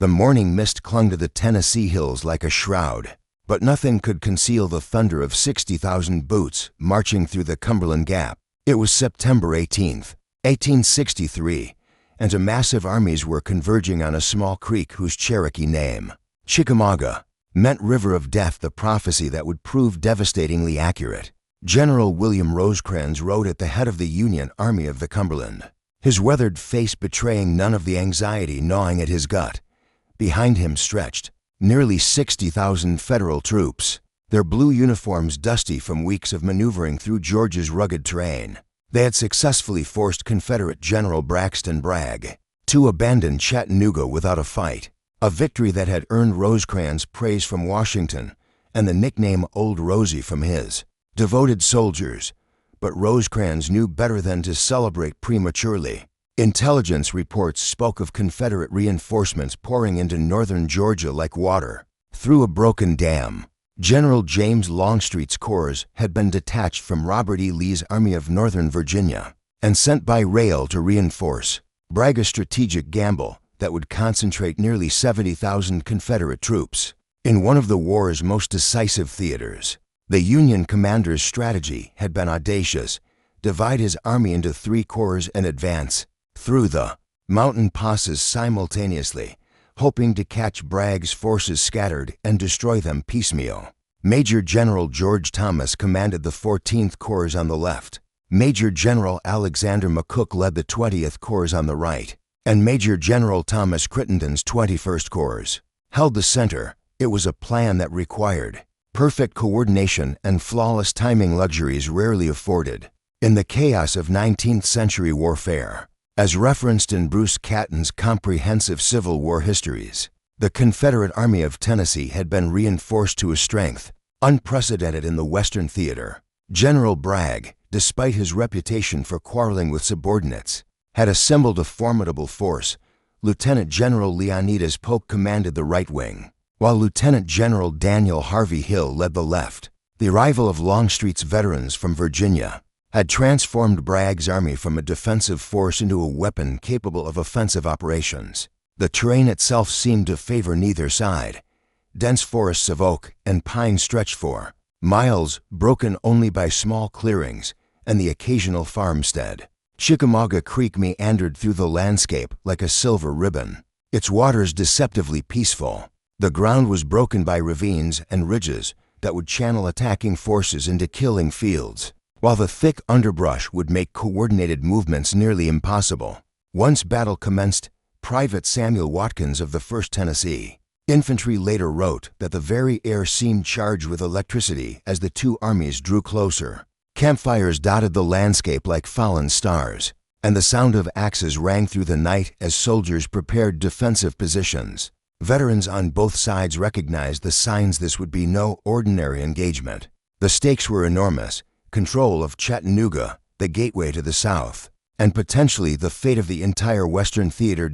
The morning mist clung to the Tennessee hills like a shroud, but nothing could conceal the thunder of 60,000 boots marching through the Cumberland Gap. It was September 18th, 1863, and massive armies were converging on a small creek whose Cherokee name, Chickamauga, meant River of Death, the prophecy that would prove devastatingly accurate. General William Rosecrans rode at the head of the Union Army of the Cumberland, his weathered face betraying none of the anxiety gnawing at his gut. Behind him stretched nearly 60,000 Federal troops, their blue uniforms dusty from weeks of maneuvering through Georgia's rugged terrain. They had successfully forced Confederate General Braxton Bragg to abandon Chattanooga without a fight, a victory that had earned Rosecrans praise from Washington and the nickname Old Rosie from his devoted soldiers. But Rosecrans knew better than to celebrate prematurely. Intelligence reports spoke of Confederate reinforcements pouring into northern Georgia like water through a broken dam. General James Longstreet's corps had been detached from Robert E. Lee's Army of Northern Virginia and sent by rail to reinforce Bragg, a strategic gamble that would concentrate nearly 70,000 Confederate troops in one of the war's most decisive theaters. The Union commander's strategy had been audacious: divide his army into 3 corps and advance through the mountain passes simultaneously, hoping to catch Bragg's forces scattered and destroy them piecemeal. Major General George Thomas commanded the 14th Corps on the left. Major General Alexander McCook led the 20th Corps on the right, and Major General Thomas Crittenden's 21st Corps held the center. It was a plan that required perfect coordination and flawless timing, luxuries rarely afforded in the chaos of 19th-century warfare. As referenced in Bruce Catton's comprehensive Civil War histories, the Confederate Army of Tennessee had been reinforced to a strength unprecedented in the Western theater. General Bragg, despite his reputation for quarreling with subordinates, had assembled a formidable force. Lieutenant General Leonidas Polk commanded the right wing, while Lieutenant General Daniel Harvey Hill led the left. The arrival of Longstreet's veterans from Virginia had transformed Bragg's army from a defensive force into a weapon capable of offensive operations. The terrain itself seemed to favor neither side. Dense forests of oak and pine stretched for miles, broken only by small clearings and the occasional farmstead. Chickamauga Creek meandered through the landscape like a silver ribbon, its waters deceptively peaceful. The ground was broken by ravines and ridges that would channel attacking forces into killing fields, while the thick underbrush would make coordinated movements nearly impossible. Once battle commenced, Private Samuel Watkins of the 1st Tennessee Infantry later wrote that the very air seemed charged with electricity as the two armies drew closer. Campfires dotted the landscape like fallen stars, and the sound of axes rang through the night as soldiers prepared defensive positions. Veterans on both sides recognized the signs this would be no ordinary engagement. The stakes were enormous: control of Chattanooga, the gateway to the South, and potentially the fate of the entire Western theater.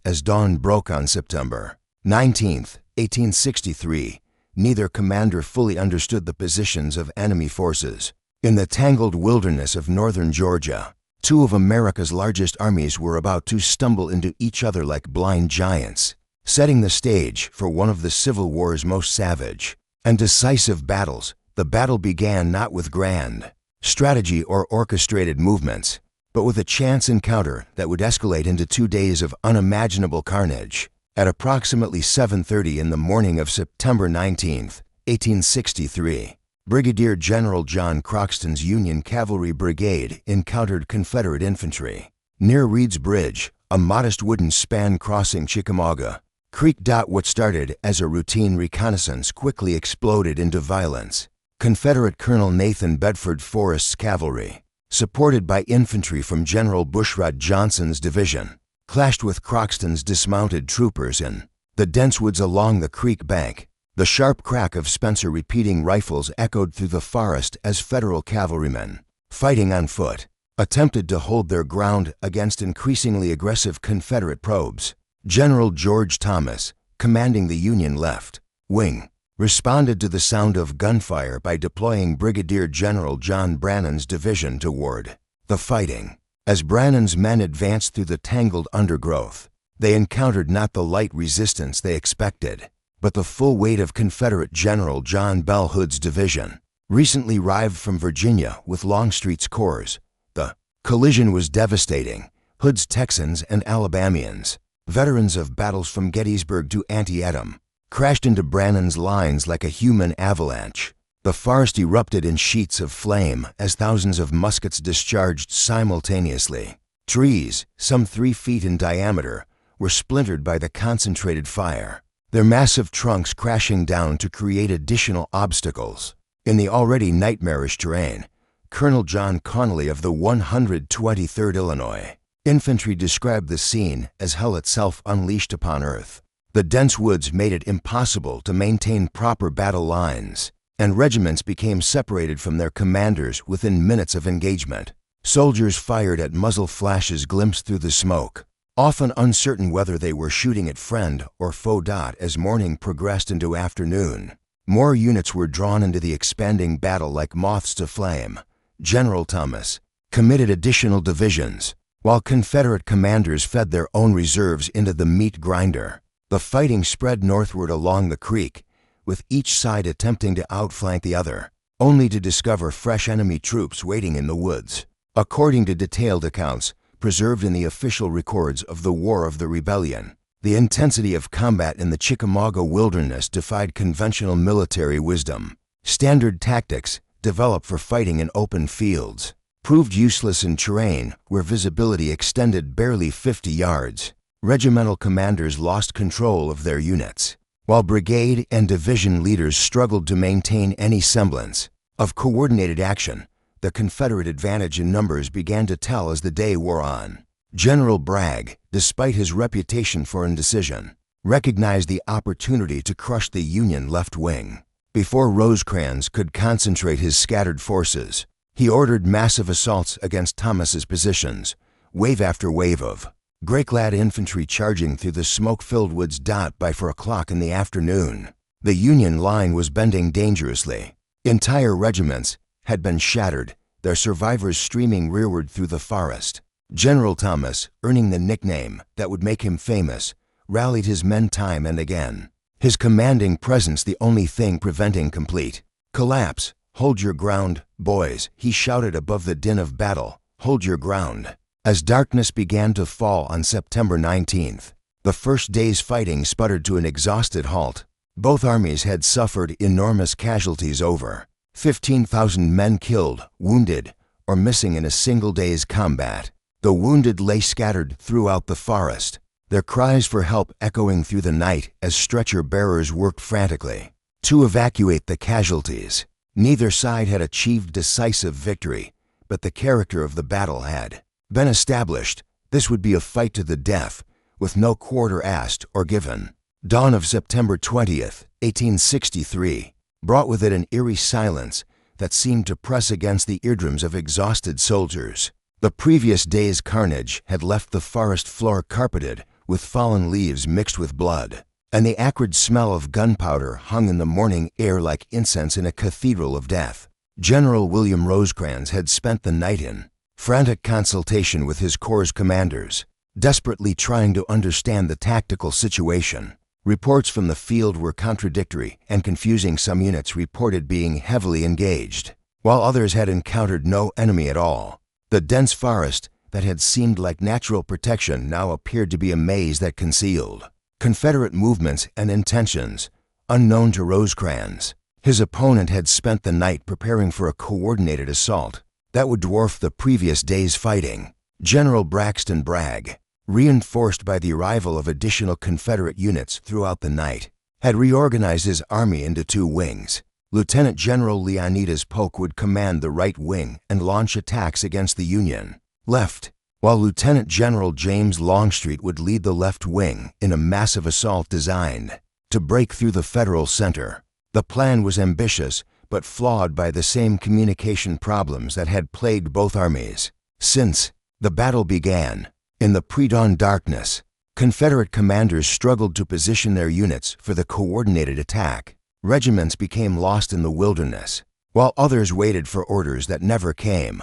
As dawn broke on September 19th, 1863, neither commander fully understood the positions of enemy forces. In the tangled wilderness of northern Georgia, two of America's largest armies were about to stumble into each other like blind giants, setting the stage for one of the Civil War's most savage and decisive battles. The battle began not with grand strategy or orchestrated movements, but with a chance encounter that would escalate into 2 days of unimaginable carnage. At approximately 7:30 in the morning of September 19th, 1863, Brigadier General John Croxton's Union Cavalry Brigade encountered Confederate infantry near Reed's Bridge, a modest wooden span crossing Chickamauga Creek. What started as a routine reconnaissance quickly exploded into violence. Confederate Colonel Nathan Bedford Forrest's cavalry, supported by infantry from General Bushrod Johnson's division, clashed with Croxton's dismounted troopers in the dense woods along the creek bank. The sharp crack of Spencer repeating rifles echoed through the forest as Federal cavalrymen, fighting on foot, attempted to hold their ground against increasingly aggressive Confederate probes. General George Thomas, commanding the Union left wing, responded to the sound of gunfire by deploying Brigadier General John Brannan's division toward the fighting. As Brannan's men advanced through the tangled undergrowth, They encountered not the light resistance they expected, but the full weight of Confederate General John Bell Hood's division, recently arrived from Virginia with Longstreet's corps. The collision was devastating. Hood's Texans and Alabamians, veterans of battles from Gettysburg to Antietam, crashed into Brannan's lines like a human avalanche. The forest erupted in sheets of flame as thousands of muskets discharged simultaneously. Trees, some 3 feet in diameter, were splintered by the concentrated fire, their massive trunks crashing down to create additional obstacles. In the already nightmarish terrain, Colonel John Connolly of the 123rd Illinois Infantry described the scene as hell itself unleashed upon earth. The dense woods made it impossible to maintain proper battle lines, and regiments became separated from their commanders within minutes of engagement. Soldiers fired at muzzle flashes glimpsed through the smoke, often uncertain whether they were shooting at friend or foe. As morning progressed into afternoon, more units were drawn into the expanding battle like moths to flame. General Thomas committed additional divisions, while Confederate commanders fed their own reserves into the meat grinder. The fighting spread northward along the creek, with each side attempting to outflank the other, only to discover fresh enemy troops waiting in the woods. According to detailed accounts preserved in the official records of the War of the Rebellion, the intensity of combat in the Chickamauga wilderness defied conventional military wisdom. Standard tactics, developed for fighting in open fields, proved useless in terrain where visibility extended barely 50 yards. Regimental commanders lost control of their units, while brigade and division leaders struggled to maintain any semblance of coordinated action. The Confederate advantage in numbers began to tell as the day wore on. General Bragg, despite his reputation for indecision, recognized the opportunity to crush the Union left wing. Before Rosecrans could concentrate his scattered forces, he ordered massive assaults against Thomas's positions, wave after wave of gray-clad infantry charging through the smoke-filled woods. By 4 o'clock in the afternoon, the Union line was bending dangerously. Entire regiments had been shattered, their survivors streaming rearward through the forest. General Thomas, earning the nickname that would make him famous, rallied his men time and again, his commanding presence the only thing preventing complete collapse. "Hold your ground, boys," he shouted above the din of battle. "Hold your ground." As darkness began to fall on September 19th, the first day's fighting sputtered to an exhausted halt. Both armies had suffered enormous casualties. Over 15,000 men killed, wounded, or missing in a single day's combat. The wounded lay scattered throughout the forest, their cries for help echoing through the night as stretcher bearers worked frantically to evacuate the casualties. Neither side had achieved decisive victory, but the character of the battle had been established. This would be a fight to the death, with no quarter asked or given. Dawn of September 20th, 1863, brought with it an eerie silence that seemed to press against the eardrums of exhausted soldiers. The previous day's carnage had left the forest floor carpeted with fallen leaves mixed with blood, and the acrid smell of gunpowder hung in the morning air like incense in a cathedral of death. General William Rosecrans had spent the night in frantic consultation with his corps commanders, desperately trying to understand the tactical situation. Reports from the field were contradictory and confusing. Some units reported being heavily engaged, while others had encountered no enemy at all. The dense forest that had seemed like natural protection now appeared to be a maze that concealed Confederate movements and intentions unknown to Rosecrans. His opponent had spent the night preparing for a coordinated assault that would dwarf the previous day's fighting. General Braxton Bragg, reinforced by the arrival of additional Confederate units throughout the night, had reorganized his army into 2 wings. Lieutenant General Leonidas Polk would command the right wing and launch attacks against the Union left, while Lieutenant General James Longstreet would lead the left wing in a massive assault designed to break through the Federal center. The plan was ambitious, but flawed by the same communication problems that had plagued both armies since the battle began. In the pre-dawn darkness, Confederate commanders struggled to position their units for the coordinated attack. Regiments became lost in the wilderness, while others waited for orders that never came.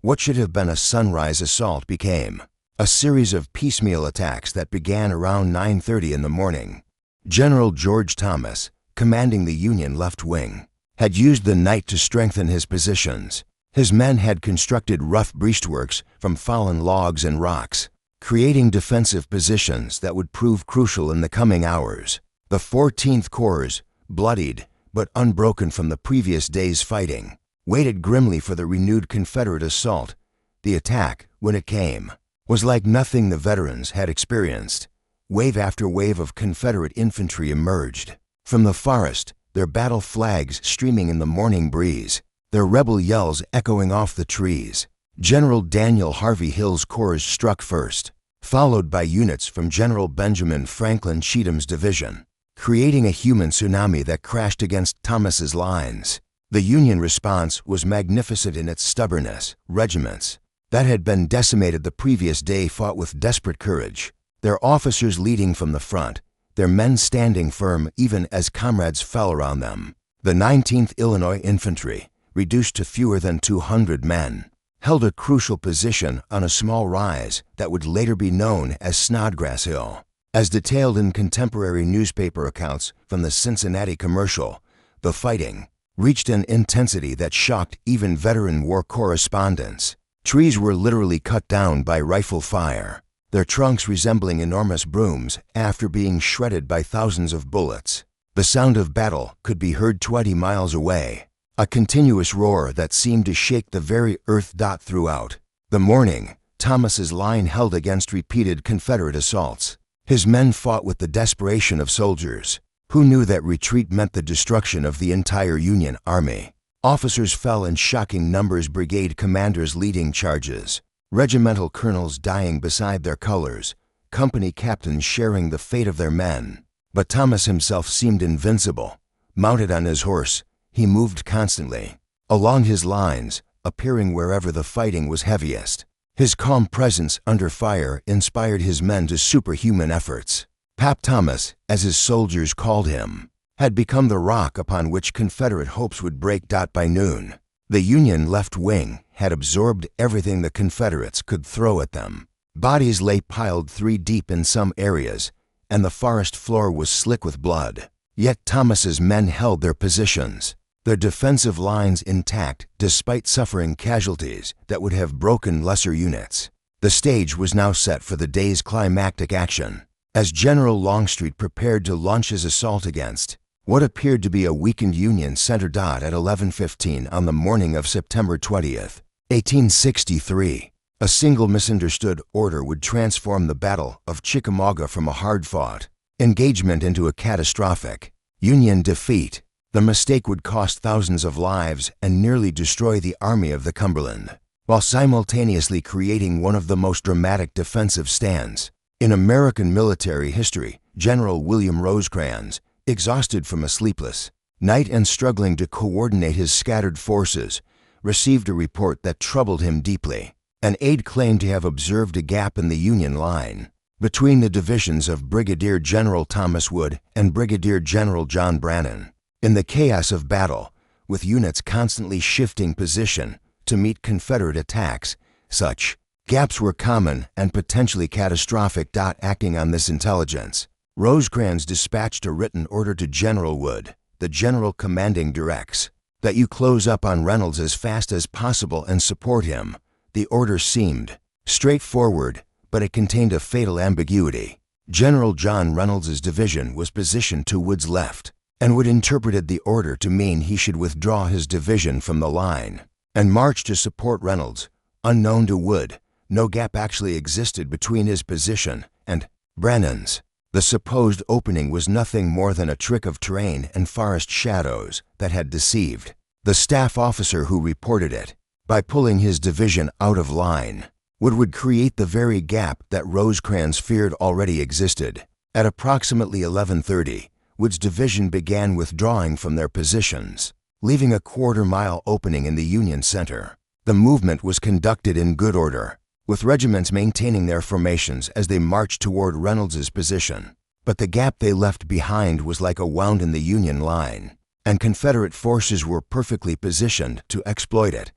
What should have been a sunrise assault became a series of piecemeal attacks that began around 9:30 in the morning. General George Thomas, commanding the Union left wing, had used the night to strengthen his positions. His men had constructed rough breastworks from fallen logs and rocks, creating defensive positions that would prove crucial in the coming hours. The 14th Corps, bloodied but unbroken from the previous day's fighting, waited grimly for the renewed Confederate assault. The attack, when it came, was like nothing the veterans had experienced. Wave after wave of Confederate infantry emerged from the forest, their battle flags streaming in the morning breeze, their rebel yells echoing off the trees. General Daniel Harvey Hill's corps struck first, followed by units from General Benjamin Franklin Cheatham's division, creating a human tsunami that crashed against Thomas's lines. The Union response was magnificent in its stubbornness. Regiments that had been decimated the previous day fought with desperate courage, their officers leading from the front, their men standing firm even as comrades fell around them. The 19th Illinois Infantry, reduced to fewer than 200 men, held a crucial position on a small rise that would later be known as Snodgrass Hill. As detailed in contemporary newspaper accounts from the Cincinnati Commercial, the fighting reached an intensity that shocked even veteran war correspondents. Trees were literally cut down by rifle fire, their trunks resembling enormous brooms after being shredded by thousands of bullets. The sound of battle could be heard 20 miles away, a continuous roar that seemed to shake the very earth. Throughout the morning, Thomas's line held against repeated Confederate assaults. His men fought with the desperation of soldiers who knew that retreat meant the destruction of the entire Union Army. Officers fell in shocking numbers, brigade commanders leading charges, regimental colonels dying beside their colors, company captains sharing the fate of their men. But Thomas himself seemed invincible. Mounted on his horse, he moved constantly along his lines, appearing wherever the fighting was heaviest. His calm presence under fire inspired his men to superhuman efforts. Pap Thomas, as his soldiers called him, had become the rock upon which Confederate hopes would break. By noon, the Union left wing had absorbed everything the Confederates could throw at them. Bodies lay piled 3 deep in some areas, and the forest floor was slick with blood. Yet Thomas's men held their positions, their defensive lines intact despite suffering casualties that would have broken lesser units. The stage was now set for the day's climactic action, as General Longstreet prepared to launch his assault against what appeared to be a weakened Union center. At 11:15 on the morning of September 20th, 1863, a single misunderstood order would transform the Battle of Chickamauga from a hard-fought engagement into a catastrophic Union defeat. The mistake would cost thousands of lives and nearly destroy the Army of the Cumberland, while simultaneously creating one of the most dramatic defensive stands in American military history. General William Rosecrans, exhausted from a sleepless night and struggling to coordinate his scattered forces, received a report that troubled him deeply. An aide claimed to have observed a gap in the Union line between the divisions of Brigadier General Thomas Wood and Brigadier General John Brannan. In the chaos of battle, with units constantly shifting position to meet Confederate attacks, such gaps were common and potentially catastrophic. Acting on this intelligence, Rosecrans dispatched a written order to General Wood, the general commanding directs that you close up on Reynolds as fast as possible and support him. The order seemed straightforward, but it contained a fatal ambiguity. General John Reynolds's division was positioned to Wood's left, and Wood interpreted the order to mean he should withdraw his division from the line and march to support Reynolds. Unknown to Wood, no gap actually existed between his position and Brannan's. The supposed opening was nothing more than a trick of terrain and forest shadows that had deceived the staff officer who reported it. By pulling his division out of line, Wood would create the very gap that Rosecrans feared already existed. At approximately 11:30, Wood's division began withdrawing from their positions, leaving a quarter-mile opening in the Union center. The movement was conducted in good order, with regiments maintaining their formations as they marched toward Reynolds's position. But the gap they left behind was like a wound in the Union line, and Confederate forces were perfectly positioned to exploit it.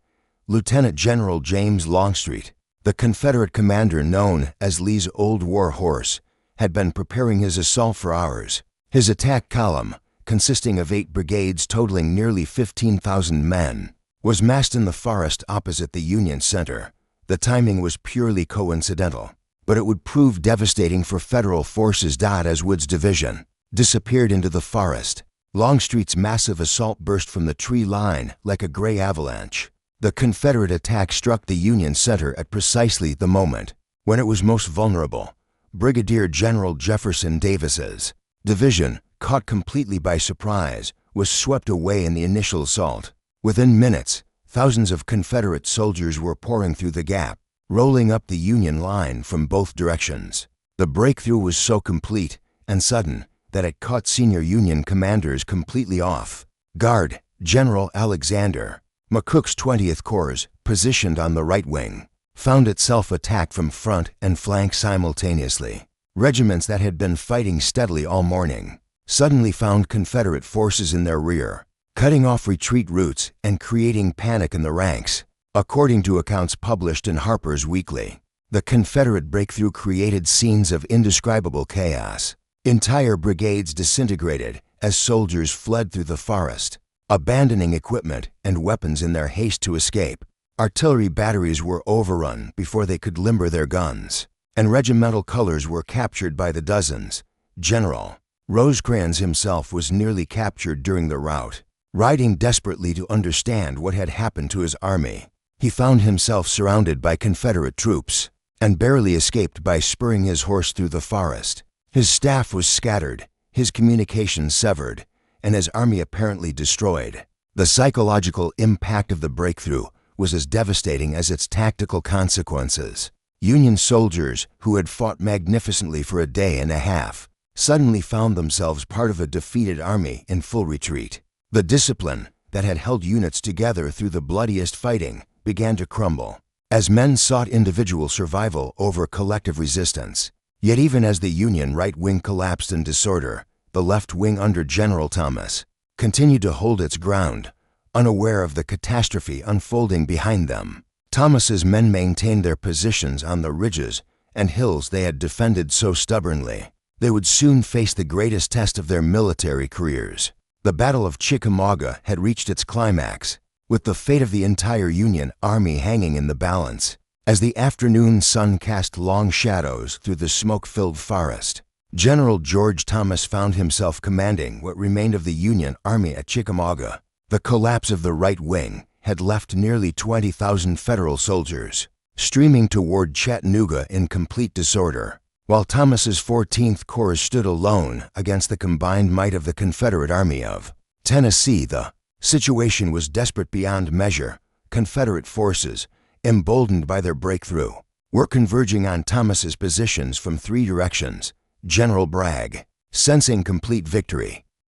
Lieutenant General James Longstreet, The Confederate commander, known as Lee's Old War Horse, had been preparing his assault for hours. His attack column, consisting of 8 brigades totaling nearly 15,000 men, was massed in the forest opposite the Union center. The timing was purely coincidental, but it would prove devastating for Federal forces. As Wood's division disappeared into the forest, Longstreet's massive assault burst from the tree line like a gray avalanche. The Confederate attack struck the Union center at precisely the moment when it was most vulnerable. Brigadier General Jefferson Davis's division, caught completely by surprise, was swept away in the initial assault. Within minutes, thousands of Confederate soldiers were pouring through the gap, rolling up the Union line from both directions. The breakthrough was so complete and sudden that it caught senior Union commanders completely off guard. General Alexander McCook's 20th Corps, positioned on the right wing, found itself attacked from front and flank simultaneously. Regiments that had been fighting steadily all morning suddenly found Confederate forces in their rear, cutting off retreat routes and creating panic in the ranks. According to accounts published in Harper's Weekly, the Confederate breakthrough created scenes of indescribable chaos. Entire brigades disintegrated as soldiers fled through the forest, abandoning equipment and weapons in their haste to escape. Artillery batteries were overrun before they could limber their guns, and regimental colors were captured by the dozens. General Rosecrans himself was nearly captured during the rout. Riding desperately to understand what had happened to his army, he found himself surrounded by Confederate troops and barely escaped by spurring his horse through the forest. His staff was scattered, his communications severed, and his army apparently destroyed. The psychological impact of the breakthrough was as devastating as its tactical consequences. Union soldiers, who had fought magnificently for a day and a half, suddenly found themselves part of a defeated army in full retreat. The discipline that had held units together through the bloodiest fighting began to crumble, as men sought individual survival over collective resistance. Yet even as the Union right wing collapsed in disorder, the left wing under General Thomas continued to hold its ground, unaware of the catastrophe unfolding behind them. Thomas's men maintained their positions on the ridges and hills they had defended so stubbornly. They would soon face the greatest test of their military careers. The Battle of Chickamauga had reached its climax, with the fate of the entire Union Army hanging in the balance. As the afternoon sun cast long shadows through the smoke-filled forest, General George Thomas found himself commanding what remained of the Union Army at Chickamauga. The collapse of the right wing had left nearly 20,000 Federal soldiers streaming toward Chattanooga in complete disorder, while Thomas's 14th Corps stood alone against the combined might of the Confederate Army of Tennessee. The situation was desperate beyond measure. Confederate forces, emboldened by their breakthrough, were converging on Thomas's positions from 3 directions. General Bragg, sensing complete victory,